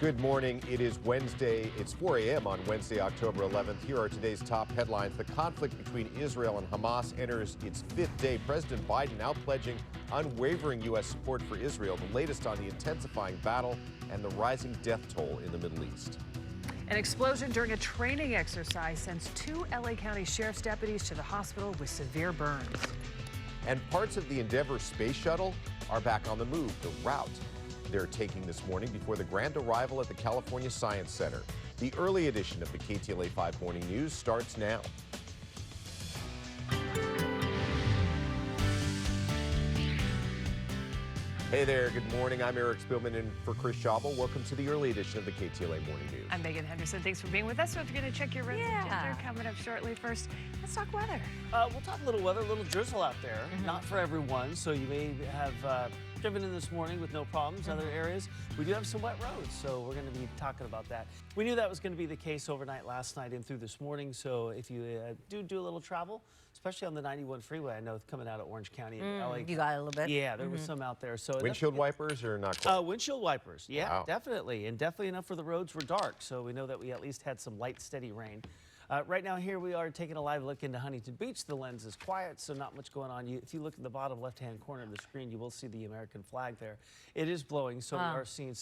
Good morning. It is Wednesday. It's 4 a.m. on Wednesday, October 11th. Here are today's top headlines. The conflict between Israel and Hamas enters its fifth day. President Biden now pledging unwavering U.S. support for Israel. The latest on the intensifying battle and the rising death toll in the Middle East. An explosion during a training exercise sends 2 L.A. County Sheriff's deputies to the hospital with severe burns. And parts of the Endeavour space shuttle are back on the move. The route they're taking this morning before the grand arrival at the California Science Center. The early edition of the KTLA 5 Morning News starts now. Hey there, good morning. I'm Eric Spillman in for Chris Schaubel. Welcome to the early edition of the KTLA Morning News. I'm Megan Henderson. Thanks for being with us. Don't forget to check your roads and ginger coming up shortly. First, let's talk weather. We'll talk a little weather, a little drizzle out there. Not for everyone, so you may have driven in this morning with no problems. Other areas, we do have some wet roads, so we're going to be talking about that. We knew that was going to be the case overnight last night and through this morning, so if you do a little travel, especially on the 91 freeway, I know coming out of Orange County and LA. You got a little bit? Yeah, there was some out there. So windshield wipers or not quite? Windshield wipers, yeah, Wow. definitely. And definitely enough for the roads were dark, so we know that we at least had some light, steady rain. Right now here we are taking a live look into Huntington Beach. The lens is quiet, so not much going on. If you look at the bottom left-hand corner of the screen, you will see the American flag there. It is blowing, so we are seeing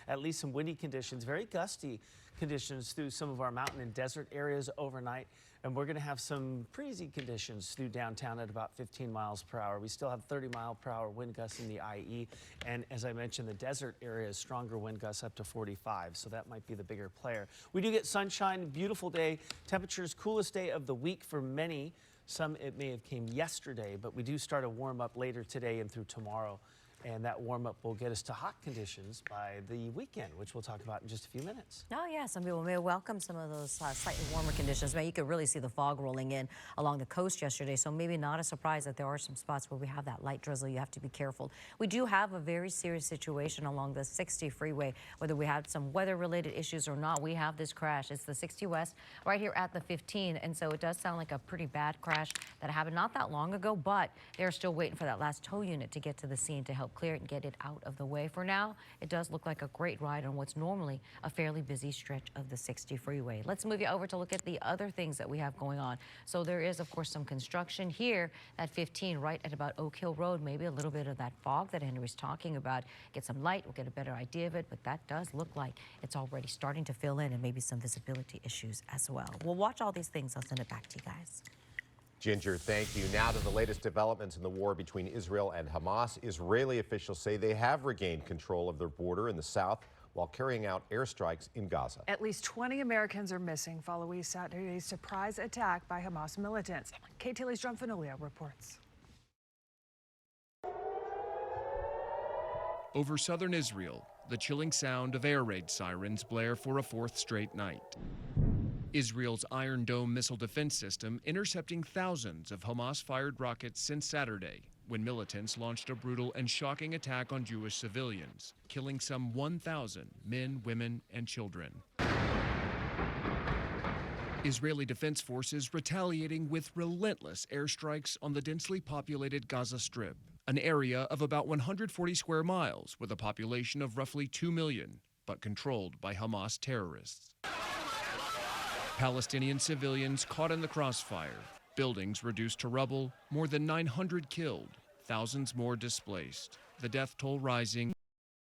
at least some windy conditions, very gusty conditions through some of our mountain and desert areas overnight. And we're going to have some breezy conditions through downtown at about 15 miles per hour. We still have 30-mile-per-hour wind gusts in the IE. And as I mentioned, the desert area is stronger wind gusts up to 45. So that might be the bigger player. We do get sunshine, beautiful day. Temperatures, coolest day of the week for many. Some it may have came yesterday, but we do start a warm up later today and through tomorrow. And that warm-up will get us to hot conditions by the weekend, which we'll talk about in just a few minutes. Oh, yeah. Some people may welcome some of those slightly warmer conditions. You could really see the fog rolling in along the coast yesterday, so maybe not a surprise that there are some spots where we have that light drizzle. You have to be careful. We do have a very serious situation along the 60 freeway, whether we had some weather-related issues or not. We have this crash. It's the 60 West right here at the 15, and so it does sound like a pretty bad crash that happened not that long ago, but they're still waiting for that last tow unit to get to the scene to help clear it and get it out of the way. For now, it does look like a great ride on what's normally a fairly busy stretch of the 60 freeway. Let's move you over to look at the other things that we have going on. So there is, of course, some construction here at 15 right at about Oak Hill Road. Maybe a little bit of that fog that Henry's talking about. Get some light, we'll get a better idea of it, but that does look like it's already starting to fill in and maybe some visibility issues as well. We'll watch all these things. I'll send it back to you guys. Ginger, thank you. Now to the latest developments in the war between Israel and Hamas. Israeli officials say they have regained control of their border in the south while carrying out airstrikes in Gaza. At least 20 Americans are missing following Saturday's surprise attack by Hamas militants. KTLA's John Fanolia reports. Over southern Israel, the chilling sound of air raid sirens blare for a fourth straight night. Israel's Iron Dome missile defense system intercepting thousands of Hamas-fired rockets since Saturday, when militants launched a brutal and shocking attack on Jewish civilians, killing some 1,000 men, women, and children. Israeli defense forces retaliating with relentless airstrikes on the densely populated Gaza Strip, an area of about 140 square miles with a population of roughly 2 million, but controlled by Hamas terrorists. Palestinian civilians caught in the crossfire, buildings reduced to rubble, more than 900 killed, thousands more displaced. The death toll rising